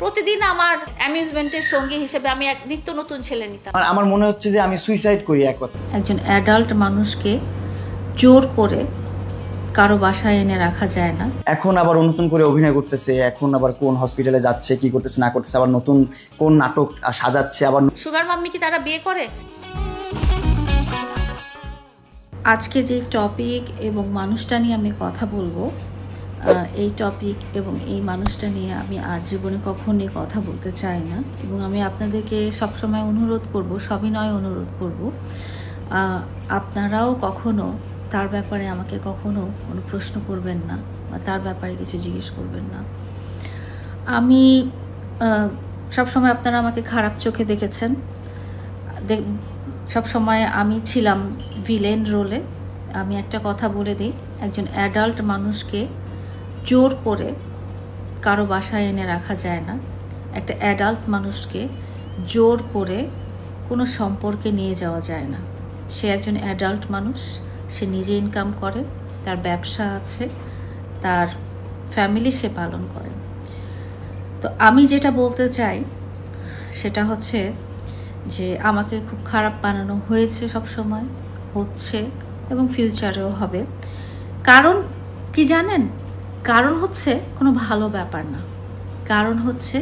প্রতিদিন আমার অ্যামিউজমেন্টের সঙ্গী হিসেবে আমি এক নিত্য নতুন ছেলে নিতাম। আমার মনে হচ্ছে যে আমি সুইসাইড করি। একজন অ্যাডাল্ট মানুষকে জোর করে কারো বাসায় এনে রাখা যায় না। এখন আবার নতুন করে অভিনয় করতেছে, এখন আবার কোন হসপিটালে যাচ্ছে, কি করতেছে না করতেছে, আবার নতুন কোন নাটক সাজাচ্ছে। আবার সুগার মাম্মি কি তারা বিয়ে করে? আজকে যে টপিক এবং মানুষটা নিয়ে আমি কথা বলবো, এই টপিক এবং এই মানুষটা নিয়ে আমি আর জীবনে কখনোই কথা বলতে চাই না। এবং আমি আপনাদেরকে সবসময় অনুরোধ করব, সবিনয় অনুরোধ করব, আপনারাও কখনো তার ব্যাপারে আমাকে কখনো কোনো প্রশ্ন করবেন না বা তার ব্যাপারে কিছু জিজ্ঞেস করবেন না। আমি সবসময় আপনারা আমাকে খারাপ চোখে দেখেছেন, সবসময় আমি ছিলাম ভিলেন রোলে। আমি একটা কথা বলে দিই, একজন অ্যাডাল্ট মানুষকে জোর করে কারো বাসায় এনে রাখা যায় না। একটা অ্যাডাল্ট মানুষকে জোর করে কোনো সম্পর্কে নিয়ে যাওয়া যায় না। সে একজন অ্যাডাল্ট মানুষ, সে নিজে ইনকাম করে, তার ব্যবসা আছে, তার ফ্যামিলি সে পালন করে। তো আমি যেটা বলতে চাই সেটা হচ্ছে যে আমাকে খুব খারাপ বানানো হয়েছে, সবসময় হচ্ছে এবং ফিউচারেও হবে। কারণ কি জানেন? কারণ হচ্ছে কোনো ভালো ব্যাপার না। কারণ হচ্ছে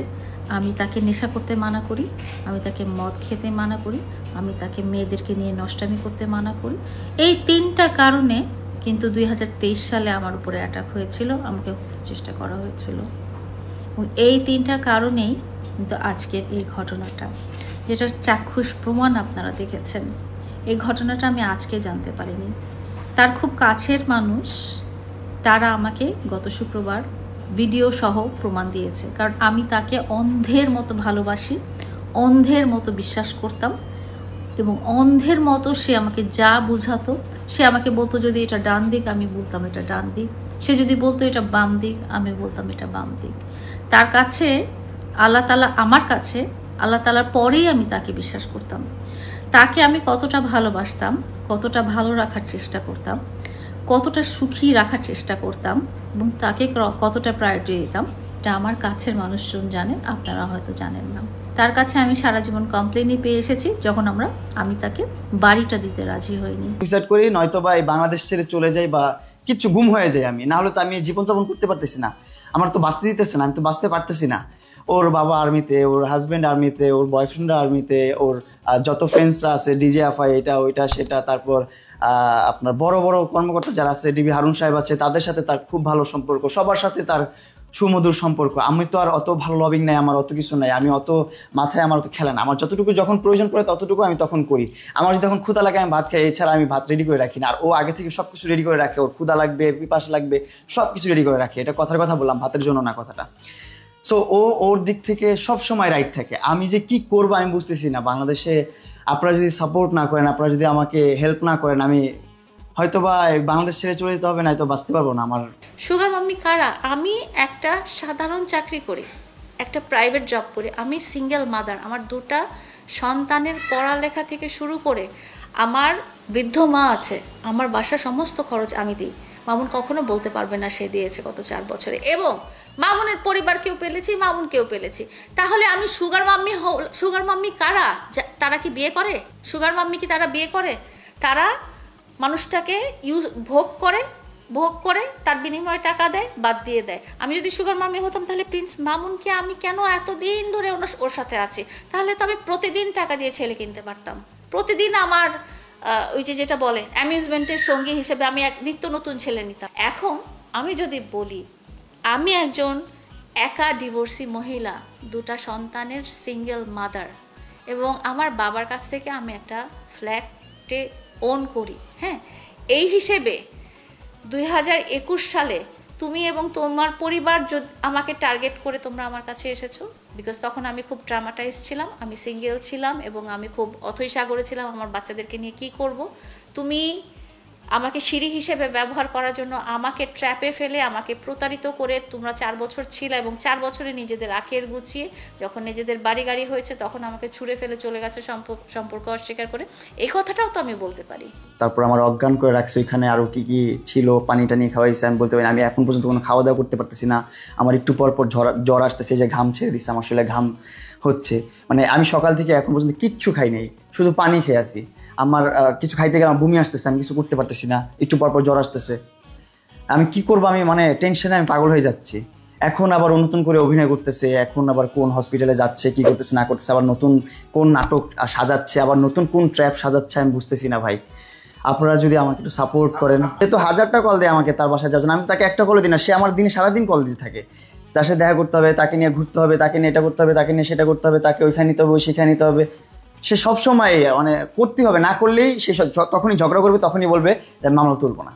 আমি তাকে নেশা করতে মানা করি, আমি তাকে মদ খেতে মানা করি, আমি তাকে মেয়েদেরকে নিয়ে নষ্টামি করতে মানা করি। এই তিনটা কারণে কিন্তু 2023 সালে আমার উপরে অ্যাটাক হয়েছিল, আমাকে চেষ্টা করা হয়েছিল। এবং এই তিনটা কারণেই কিন্তু আজকের এই ঘটনাটা, যেটা চাক্ষুষ প্রমাণ আপনারা দেখেছেন, এই ঘটনাটা আমি আজকে জানতে পারিনি। তার খুব কাছের মানুষ তারা আমাকে গত শুক্রবার ভিডিও সহ প্রমাণ দিয়েছে। কারণ আমি তাকে অন্ধের মতো ভালোবাসি, অন্ধের মতো বিশ্বাস করতাম এবং অন্ধের মতো সে আমাকে যা বুঝাতো, সে আমাকে বলতো যদি এটা ডান দিক, আমি বলতাম এটা ডান দিক। সে যদি বলতো এটা বাম দিক, আমি বলতাম এটা বাম দিক। তার কাছে আল্লাহ তাআলা, আমার কাছে আল্লাহ তাআলার পরেই আমি তাকে বিশ্বাস করতাম। তাকে আমি কতটা ভালোবাসতাম, কতটা ভালো রাখার চেষ্টা করতাম, কতটা সুখী রাখার চেষ্টা করতাম এবং তাকে কতটা প্রায়োরিটি দিতাম, এটা আমার কাছের মানুষজন জানেন, আপনারা হয়তো জানেন না। তার কাছে আমি সারা জীবন কমপ্লেনই পেয়ে এসেছি যখন আমি তাকে বাড়িটা দিতে রাজি হইনি। সুইসাইড করি, নয়তো বা এই বাংলাদেশ ছেড়ে চলে যাই বা কিছু গুম হয়ে যায় আমি, না হলে তো আমি জীবনযাপন করতে পারতেছি না। আমার তো বাঁচতে দিতেছে না, আমি তো বাঁচতে পারতেছি না। ওর বাবা আর্মিতে, ওর হাজব্যান্ড আর্মিতে, ওর বয়ফ্রেন্ড আর্মিতে, ওর যত ফ্রেন্ডসরা আছে, ডিজে আফাই, এটা ওইটা সেটা, তারপর আপনার বড় বড় কর্মকর্তা যারা আছে, ডিবি হারুন সাহেব আছে, তাদের সাথে তার খুব ভালো সম্পর্ক, সবার সাথে তার সুমধুর সম্পর্ক। আমি তো আর অত ভালো লবিং নাই, আমার অত কিছু নাই, আমি অত মাথায় আমার অত খেলে না। আমার যতটুকু যখন প্রয়োজন পড়ে ততটুকু আমি তখন করি। আমার যদি তখন ক্ষুধা লাগে আমি ভাত খাই, এছাড়া আমি ভাত রেডি করে রাখি না। আর ও আগে থেকে সব কিছু রেডি করে রাখে, ওর ক্ষুধা লাগবে, পিপাস লাগবে, সব কিছু রেডি করে রাখে। এটা কথার কথা বললাম, ভাতের জন্য না কথাটা। সো ওর দিক থেকে সব সময় রাইট থাকে। আমি যে কি করবো আমি বুঝতেছি না। বাংলাদেশে আপনারা যদি সাপোর্ট না করেন, আপনারা যদি আমাকে হেল্প না করেন, আমি হয়তো বা বাংলাদেশ ছেড়ে চলে যেতে হবে, না হয়তো বাঁচতে পারবো না। আমার সুগার মাম্মি কারা? আমি একটা সাধারণ চাকরি করি, একটা প্রাইভেট জব করি, আমি সিঙ্গেল মাদার। আমার দুটা সন্তানের পড়ালেখা থেকে শুরু করে আমার বৃদ্ধ মা আছে, আমার বাসার সমস্ত খরচ আমি দিই। মামুন কখনো বলতে পারবে না সে দিয়েছে গত 4 বছরে। এবং মামুনের পরিবারকেও পেলেছি, মামুনকেও পেলেছি। তাহলে আমি সুগার মাম্মি কারা? তারা কি বিয়ে করে? সুগার মাম্মি কি তারা বিয়ে করে? তারা মানুষটাকে ভোগ করে তার বিনিময়ে টাকা দেয়, বাদ দিয়ে দেয়। আমি যদি সুগার মাম্মি হতাম তাহলে প্রিন্স মামুনকে আমি কেন এতদিন ধরে ওর সাথে আছি? তাহলে তো আমি প্রতিদিন টাকা দিয়ে ছেলে কিনতে পারতাম। প্রতিদিন আমার ওই যেটা বলে অ্যামিউজমেন্টের সঙ্গী হিসেবে আমি এক নিত্য নতুন ছেলে নিতাম। এখন আমি যদি বলি আমি একজন একা ডিভোর্সি মহিলা, দুটা সন্তানের সিঙ্গেল মাদার, এবং আমার বাবার কাছ থেকে আমি একটা ফ্ল্যাটে ওন করি। হ্যাঁ, এই হিসেবে 2021 সালে তুমি এবং তোমার পরিবার আমাকে টার্গেট করে তোমরা আমার কাছে এসেছো, বিকজ তখন আমি খুব ট্রামাটাইজ ছিলাম, আমি সিঙ্গেল ছিলাম এবং আমি খুব অথৈ সাগরে ছিলাম আমার বাচ্চাদেরকে নিয়ে কি করব। তুমি আমাকে সিঁড়ি হিসেবে ব্যবহার করার জন্য, আমাকে ট্র্যাপে ফেলে, আমাকে প্রতারিত করে তোমরা 4 বছর ছিল এবং 4 বছরে নিজেদের আখের গুছিয়ে যখন নিজেদের বাড়ি গাড়ি হয়েছে তখন আমাকে ছুঁড়ে ফেলে চলে গেছে সম্পর্ক অস্বীকার করে। এই কথাটাও তো আমি বলতে পারি। তারপর আমার অজ্ঞান করে রাখছে, ওইখানে আরও কী কী ছিল, পানি টানি খাওয়াইছে, আমি বলতে পারি আমি এখন পর্যন্ত কোনো খাওয়া দাওয়া করতে পারতেছি না। আমার একটু পর পর জ্বর আসতেছে, যে ঘাম ছেড়ে দিচ্ছে, আমার আসলে ঘাম হচ্ছে, মানে আমি সকাল থেকে এখন পর্যন্ত কিচ্ছু খাই নাই, শুধু পানি খেয়ে আসি। আমার কিছু খাইতে গেলে আমার বমি আসতেছে, আমি কিছু করতে পারতেছি না, একটু পর পর জ্বর আসতেছে। আমি কি করবো, আমি মানে টেনশনে আমি পাগল হয়ে যাচ্ছি। এখন আবার নতুন করে অভিনয় করতেছে, এখন আবার কোন হসপিটালে যাচ্ছে, কি করতেছে না করতেছে, আবার নতুন কোন নাটক সাজাচ্ছে, আবার নতুন কোন ট্র্যাপ সাজাচ্ছে, আমি বুঝতেছি না ভাই। আপনারা যদি আমাকে একটু সাপোর্ট করেন। সে তো 1000টা কল দেয় আমাকে তার বাসায় যাওয়ার জন্য, আমি তো তাকে একটা কল দিই না, সে আমার দিনে সারাদিন কল দিতে থাকে। তার সাথে দেখা করতে হবে, তাকে নিয়ে ঘুরতে হবে, তাকে নিয়ে এটা করতে হবে, তাকে নিয়ে সেটা করতে হবে, তাকে ওইখানে নিতে হবে, সেখানে নিতে হবে। সে সবসময় মানে করতেই হবে, না করলেই সে তখনই ঝগড়া করবে, তখনই বলবে যে মামলা তুলবো না।